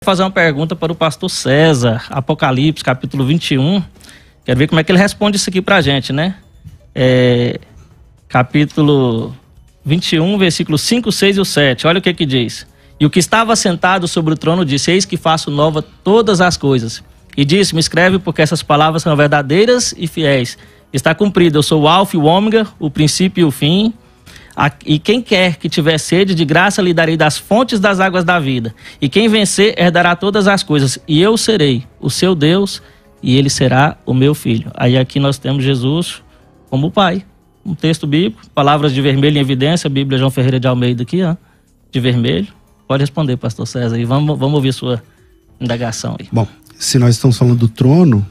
fazer uma pergunta para o pastor César, Apocalipse, capítulo 21. Quero ver como é que ele responde isso aqui pra gente, né? Capítulo 21, versículos 5, 6 e o 7. Olha o que diz. E o que estava sentado sobre o trono disse: eis que faço nova todas as coisas. E disse-me: escreve, porque essas palavras são verdadeiras e fiéis. Está cumprido, eu sou o Alfa e o Ômega, o princípio e o fim. E quem quer que tiver sede, de graça lhe darei das fontes das águas da vida. E quem vencer herdará todas as coisas. E eu serei o seu Deus e ele será o meu filho. Aí aqui nós temos Jesus como Pai. Um texto bíblico, palavras de vermelho em evidência, Bíblia João Ferreira de Almeida aqui, ó, de vermelho. Pode responder, pastor César, e vamos ouvir sua indagação aí. Bom, se nós estamos falando do trono,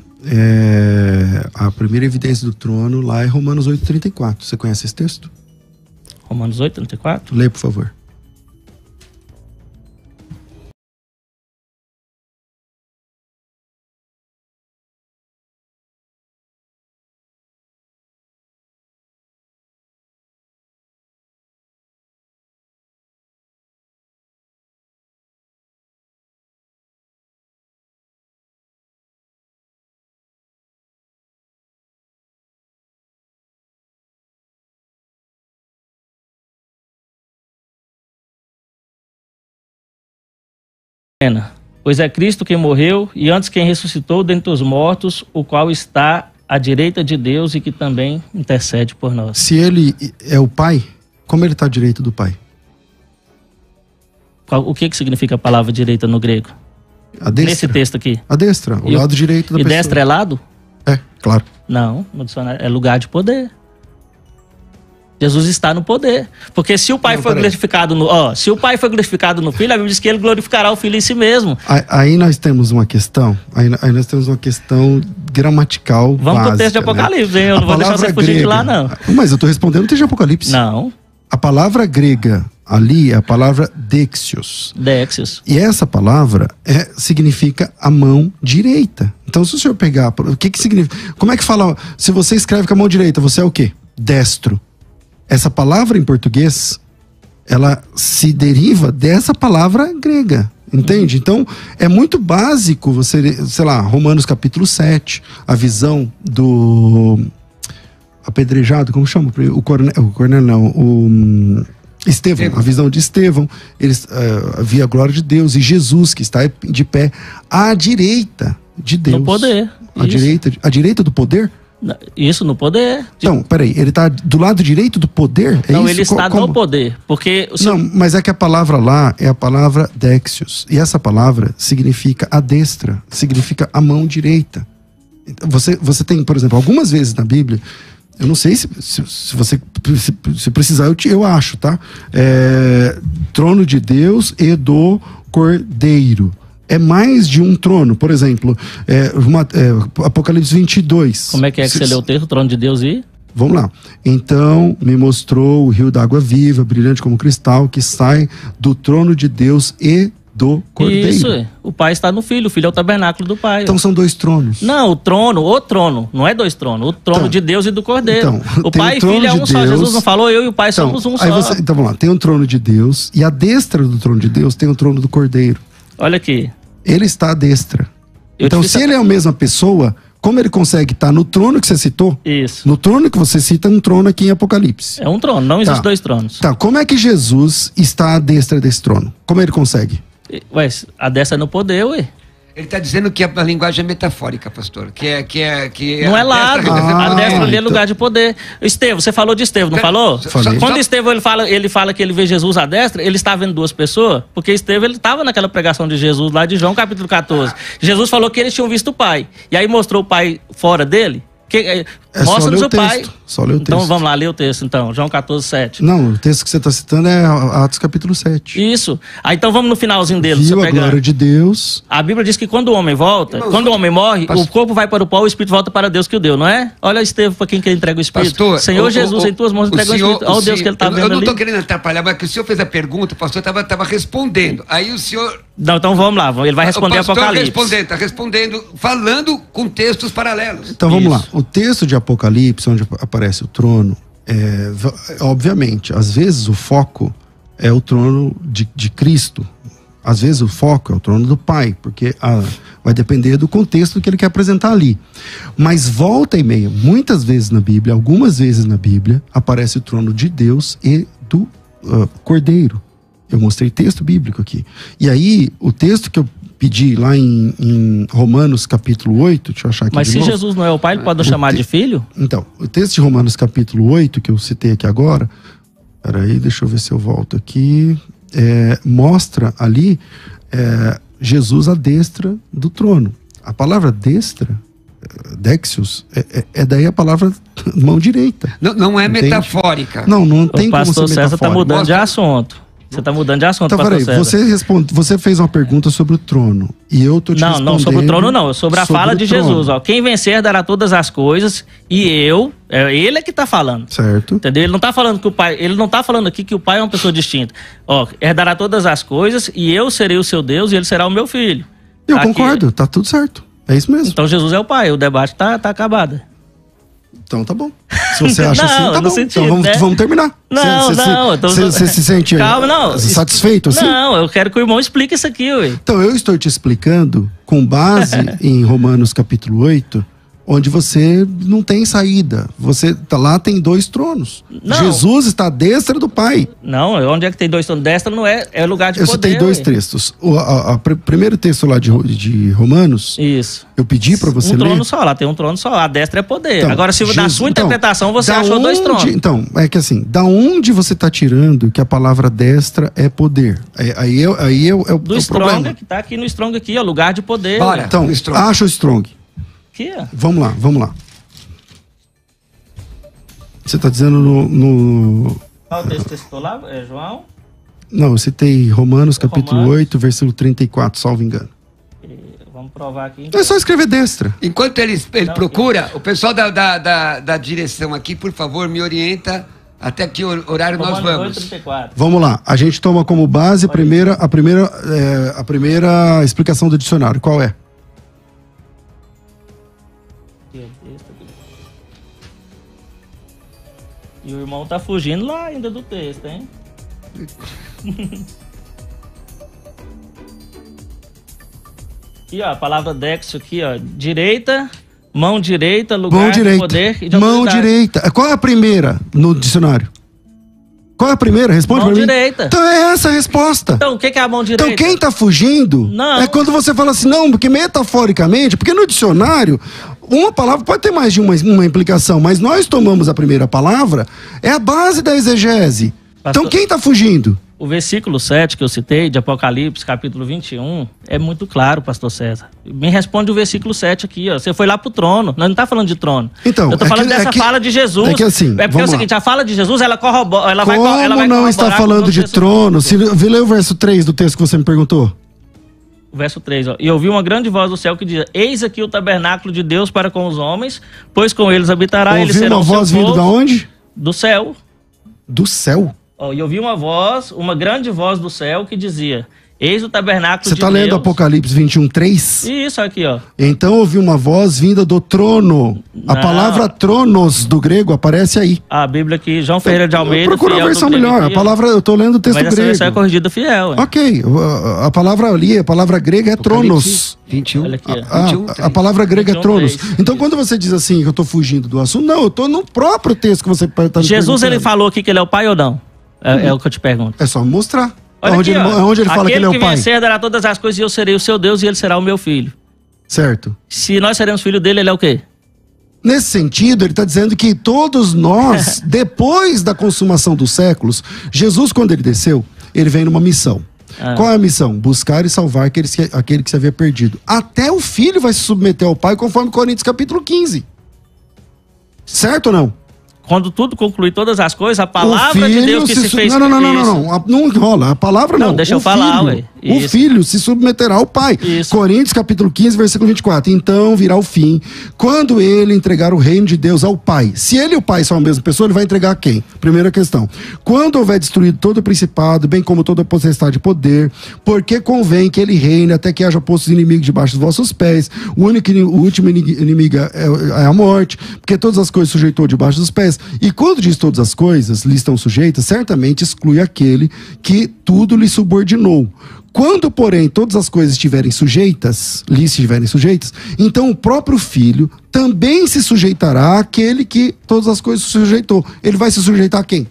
a primeira evidência do trono lá é Romanos 8,34. Você conhece esse texto? Romanos 8,34? Lê, por favor. Pois é Cristo quem morreu e antes quem ressuscitou dentre os mortos, o qual está à direita de Deus e que também intercede por nós. Se ele é o Pai, como ele está à direita do Pai? O que significa a palavra direita no grego? A destra. Nesse texto aqui. A destra, o lado direito da pessoa. E destra é lado? É, claro. Não, no dicionário é lugar de poder. Jesus está no poder. Porque se o Pai foi glorificado se o Pai foi glorificado no Filho, a Bíblia diz que ele glorificará o Filho em si mesmo. Aí nós temos uma questão. Aí nós temos uma questão gramatical. Vamos básica, pro texto de Apocalipse, hein? Eu não vou deixar você fugir de lá, não. Mas eu estou respondendo o texto de Apocalipse. Não. A palavra grega ali é a palavra dexios. Dexios. E essa palavra significa a mão direita. Então, se o senhor pegar, o que significa? Como é que fala? Se você escreve com a mão direita, você é o quê? Destro. Essa palavra em português, ela se deriva dessa palavra grega, entende? Então, é muito básico você, sei lá, Romanos capítulo 7, a visão do apedrejado, como chama? O Estevão, a visão de Estevão, eles via a glória de Deus e Jesus que está de pé à direita de Deus. No poder. À direita do poder? Isso, no poder. Então, peraí, ele está do lado direito do poder? Não, isso? Ele está no poder, porque... Não, mas é que a palavra lá é a palavra dexios, e essa palavra significa a destra, significa a mão direita. Você tem, por exemplo, algumas vezes na Bíblia, eu não sei se você se precisar, eu acho, tá? Trono de Deus e do Cordeiro. É mais de um trono, por exemplo, Apocalipse 22. Como é que você leu o texto, trono de Deus e... Vamos lá. Então me mostrou o rio d'água viva, brilhante como cristal, que sai do trono de Deus e do Cordeiro. Isso, o Pai está no Filho, o Filho é o tabernáculo do Pai. Então são dois tronos. Não, o trono, não é dois tronos, o trono de Deus e do Cordeiro. Então, o Pai e Filho é um só, Jesus não falou, eu e o Pai somos um só. Então vamos lá, tem um trono de Deus, e à destra do trono de Deus tem o trono do Cordeiro. Olha aqui. Ele está à destra. Então, se ele é a mesma pessoa, como ele consegue estar no trono que você citou? Isso. No trono que você cita, um trono aqui em Apocalipse. É um trono, não existem dois tronos. Tá, como é que Jesus está à destra desse trono? Como ele consegue? Ué, a destra é no poder, ué. Ele está dizendo que a linguagem é metafórica, pastor. Não é lado. A destra ali é lugar de poder. Estevão, você falou de Estevão, não falou? Falei. Quando Estevão ele fala que ele vê Jesus à destra, ele está vendo duas pessoas, porque Estevão ele estava naquela pregação de Jesus lá de João capítulo 14. Jesus falou que eles tinham visto o Pai. E aí mostrou o Pai fora dele. Mostra-nos o Pai. Só ler o texto. Então vamos lá, ler o texto então. João 14, 7. Não, o texto que você está citando é Atos capítulo 7. Isso. Aí então vamos no finalzinho dele. Viu a glória de Deus. A Bíblia diz que quando o homem volta, quando o homem morre, o corpo vai para o pó, o espírito volta para Deus que o deu, não é? Olha Estevão para quem que entrega o espírito. Pastor, Senhor Jesus, em tuas mãos entrega o espírito. Olha o Deus que ele está vendo ali. Eu não estou querendo atrapalhar, mas que o senhor fez a pergunta, o pastor estava respondendo. Aí o senhor... Não, então vamos lá, ele vai responder Apocalipse. Está respondendo, falando com textos paralelos. Então vamos lá. O texto de Apocalipse, onde aparece o trono, obviamente, às vezes o foco é o trono de Cristo. Às vezes o foco é o trono do Pai, porque vai depender do contexto que ele quer apresentar ali. Mas volta e meia, muitas vezes na Bíblia, algumas vezes na Bíblia, aparece o trono de Deus e do Cordeiro. Eu mostrei texto bíblico aqui. E aí, o texto que eu pedi lá em Romanos capítulo 8, deixa eu achar aqui. Mas se novo. Jesus não é o pai, ele pode chamar de filho? Então, o texto de Romanos capítulo 8, que eu citei aqui agora, peraí, deixa eu ver se eu volto aqui, mostra ali Jesus à destra do trono. A palavra destra, Dexios, daí a palavra mão direita. Não é Entende? metafórica. Não tem O como pastor ser César está metafórico. mudando de assunto. Você está mudando de assunto, Então, pastor peraí, César. você fez uma pergunta sobre o trono. E eu tô te respondendo. Não, sobre o trono não. Sobre a fala de Jesus. Ó, quem vencer dará todas as coisas. E ele é que está falando. Certo. Entendeu? Ele não está falando que o pai. Ele não está falando aqui que o pai é uma pessoa distinta. Ó, herdará todas as coisas e eu serei o seu Deus e ele será o meu filho. Eu Aqui- concordo, tá tudo certo. É isso mesmo. Então Jesus é o pai. O debate tá acabado. Então tá bom. Se você acha Não, assim, tá no bom. sentido, Então né? vamos terminar. Você se sente Calma, não. satisfeito assim? Não, eu quero que o irmão explique isso aqui, ué. Então eu estou te explicando com base em Romanos capítulo 8, onde você não tem saída. Você tá lá, tem 2 tronos. Não. Jesus está à destra do Pai. Não, onde é que tem 2 tronos? Destra não é lugar de Eu poder. citei 2 ué. textos. O primeiro texto lá de Romanos, Isso. eu pedi para você Um ler. trono só, lá tem um trono só. A destra é poder. Então, Agora, se na Jesus- sua então, interpretação você da achou 2 tronos. Então, é que assim, da onde você está tirando que a palavra destra é poder? Aí é o Do o Strong, problema. que tá aqui no Strong aqui, ó, lugar de poder. Bora. ué. Então, Strong. acha o Strong. Aqui, ó. Vamos lá. Você está dizendo no... Qual o texto que você citou lá, João? Não, eu citei Romanos capítulo Romanos. 8, versículo 34, salvo engano. Vamos provar aqui. É só escrever destra. Enquanto ele procura, o pessoal da direção aqui, por favor, me orienta até que horário nós Romanos vamos. 8:34. Vamos lá. A gente toma como base a primeira explicação do dicionário. Qual é? Aqui, ó, texto aqui. E o irmão tá fugindo lá ainda do texto, hein? Aqui, ó, a palavra dexo aqui, ó. Direita, mão direita, lugar Mão de direita. poder e de Mão autoridade. direita. Qual é a primeira no dicionário? Qual é a primeira? Responde Mão pra mim. direita. Então é essa a resposta. Então, o que é a mão direita? Então quem tá fugindo Não. é quando você fala assim, não, porque metaforicamente, porque no dicionário, uma palavra pode ter mais de uma implicação, mas nós tomamos a primeira palavra, é a base da exegese. Pastor- Então quem tá fugindo? O versículo 7 que eu citei, de Apocalipse, capítulo 21, é muito claro, pastor César. Me responde o versículo 7 aqui, ó. Você foi lá pro trono. Nós não tá falando de trono. Então, eu tô é falando que- dessa é que- fala de Jesus. é que assim, porque é o vamos lá. seguinte, a fala de Jesus, ela corrobora, ela vai Como corroborar não está com falando todos de esses trono? pontos. Se lê o verso 3 do texto que você me perguntou. O verso 3, ó. E ouvi uma grande voz do céu que dizia: Eis aqui o tabernáculo de Deus para com os homens, pois com eles habitará, eles Ouviu serão uma voz seu vindo povo, da onde? do céu. Do céu. Ó, e ouvi uma grande voz do céu que dizia: Eis o tabernáculo Você de está lendo Deus. Apocalipse 21:3? Isso aqui, ó. Então ouvi uma voz vinda do trono. A Não. palavra tronos do grego aparece aí. A Bíblia aqui, João Ferreira de Almeida. Procura a fiel do versão grego melhor. aqui, A palavra, eu tô lendo o texto Mas essa grego. versão é corrigida fiel. Ué. Ok, a palavra ali, a palavra grega é tronos. 21. Olha aqui, ó. Ah, 21, a palavra grega é 21, tronos. 3. Então quando você diz assim que eu tô fugindo do assunto, não, eu tô no próprio texto que você está me Jesus, ele perguntando. falou aqui que ele é o pai ou não? É o que eu te pergunto. É só me mostrar. Olha Onde, aqui, ele, ó. onde ele fala que ele é o Aquele pai. vencer dará todas as coisas e eu serei o seu Deus e ele será o meu filho. Certo. Se nós seremos filho dele, ele é o quê? Nesse sentido, ele está dizendo que todos nós, depois da consumação dos séculos, Jesus, quando ele desceu, ele vem numa missão. Ah. Qual é a missão? Buscar e salvar aquele que se havia perdido. Até o filho vai se submeter ao pai, conforme Coríntios capítulo 15. Certo ou não? Quando tudo concluir todas as coisas, a palavra de Deus que se fez... Não, Isso. não rola. A palavra não. Não, deixa O eu falar, filho, ué. O Isso. filho se submeterá ao pai. Isso. Coríntios capítulo 15, versículo 24. Então virá o fim, quando ele entregar o reino de Deus ao pai. Se ele e o pai são a mesma pessoa, ele vai entregar a quem? Primeira questão. Quando houver destruído todo o principado, bem como toda a potestade e poder, porque convém que ele reine até que haja postos inimigos debaixo dos vossos pés. O último inimigo é a morte, porque todas as coisas sujeitou debaixo dos pés. E quando diz todas as coisas lhe estão sujeitas, certamente exclui aquele que tudo lhe subordinou. Quando, porém, todas as coisas estiverem sujeitas, lhes estiverem sujeitas, então o próprio Filho também se sujeitará àquele que todas as coisas se sujeitou. Ele vai se sujeitar a quem?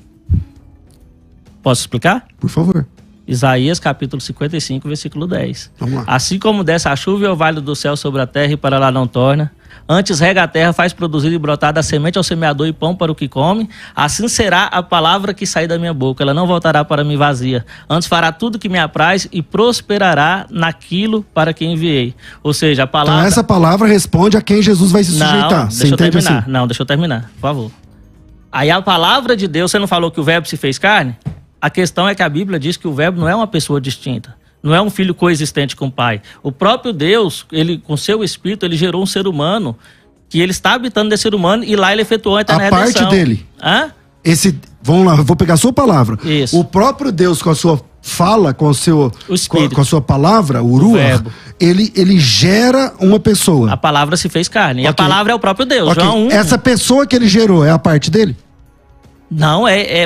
Posso explicar? Por favor. Isaías capítulo 55, versículo 10. Vamos lá. Assim como desce a chuva e o vale do céu sobre a terra e para lá não torna, antes rega a terra, faz produzir e brotar da semente ao semeador e pão para o que come, assim será a palavra que sair da minha boca. Ela não voltará para mim vazia. Antes fará tudo que me apraz e prosperará naquilo para que enviei. Ou seja, a palavra... Então essa palavra responde a quem Jesus vai se sujeitar. Não, Você deixa eu entende terminar. assim? Não, deixa eu terminar, por favor. Aí a palavra de Deus, você não falou que o verbo se fez carne? A questão é que a Bíblia diz que o verbo não é uma pessoa distinta. Não é um filho coexistente com o pai. O próprio Deus, ele, com seu espírito, ele gerou um ser humano que ele está habitando desse ser humano e lá ele efetuou a eterna redenção. A parte dele. Hã? Vamos lá, eu vou pegar a sua palavra. Isso. O próprio Deus, com a sua fala, com o seu, O espírito. com a sua palavra, o Ruach, verbo. ele gera uma pessoa. A palavra se fez carne. E a Ok. palavra é o próprio Deus. Ok. João 1. Essa pessoa que ele gerou é a parte dele? Não, é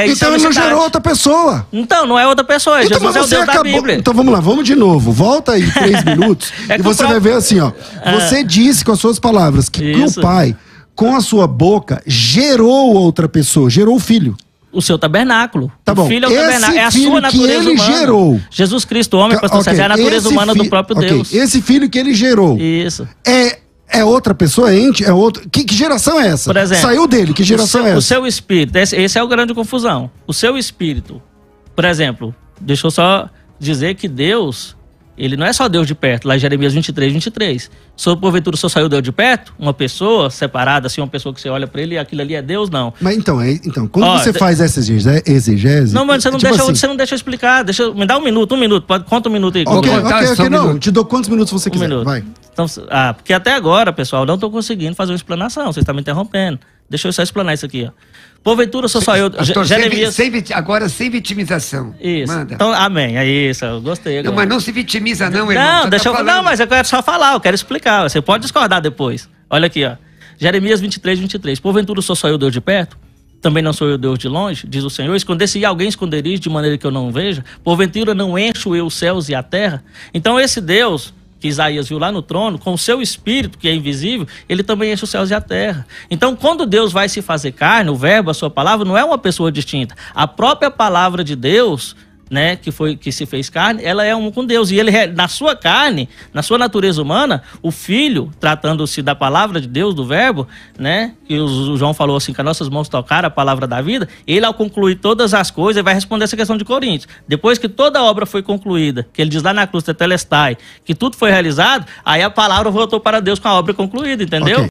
Então ele não gerou outra pessoa. Então, não é outra pessoa. Então, Jesus mas é o você Deus da Bíblia. Então vamos lá, vamos de novo. Volta aí 3 minutos É e que você o vai próprio- ver assim, ó. Você disse com as suas palavras que Isso. o pai, com a sua boca, gerou outra pessoa, gerou o filho. O seu tabernáculo. Tá bom. O filho é o Esse tabernáculo. É a filho sua que natureza ele humana. gerou. Jesus Cristo, homem, pastor César, é a natureza esse humana do próprio ok, Deus. Esse filho que ele gerou Isso. é outra pessoa, é ente? É outro. Que geração é essa? Por exemplo, Saiu dele, que geração é O essa? seu espírito, esse é o grande confusão. O seu espírito, por exemplo, deixa eu só dizer que Deus, ele não é só Deus de perto, lá em Jeremias 23, 23. Se porventura o senhor saiu Deus de perto, uma pessoa separada, assim, uma pessoa que você olha pra ele e aquilo ali é Deus, não. Mas então, quando Ó, você faz essa exegese... Não, mas você não, tipo deixa, assim, você não deixa eu explicar. Me dá um minuto, conta um minuto aí. Ok, Vou contar só um não. minuto. Te dou quantos minutos você Um quiser. minuto. Vai. Então, porque até agora, pessoal, eu não estou conseguindo fazer uma explanação. Vocês estão me interrompendo. Deixa eu só explanar isso aqui, ó. Porventura, só saiu... Pastor, Jeremias... agora sem vitimização. Isso. Manda. Então, amém. É isso. Eu gostei agora. Não, mas não se vitimiza não, irmão. Não, Você deixa tá eu... falando. Não, mas eu quero só falar. Eu quero explicar. Você pode discordar depois. Olha aqui, ó. Jeremias 23, 23. Porventura, só eu Deus de perto? Também não sou eu Deus de longe? Diz o Senhor. Esconder-se alguém esconderia de maneira que eu não veja? Porventura, não encho eu os céus e a terra? Então, esse Deus... que Isaías viu lá no trono, com o seu espírito, que é invisível, ele também enche os céus e a terra. Então, quando Deus vai se fazer carne, o verbo, a sua palavra, não é uma pessoa distinta. A própria palavra de Deus, né, que se fez carne, ela é um com Deus. E ele, na sua carne, na sua natureza humana, o Filho, tratando-se da palavra de Deus, do verbo, né, que o João falou assim, que as nossas mãos tocaram a palavra da vida, ele, ao concluir todas as coisas, vai responder essa questão de Coríntios. Depois que toda a obra foi concluída, que ele diz lá na cruz, tetelestai, que tudo foi realizado, aí a palavra voltou para Deus com a obra concluída, entendeu? Ok.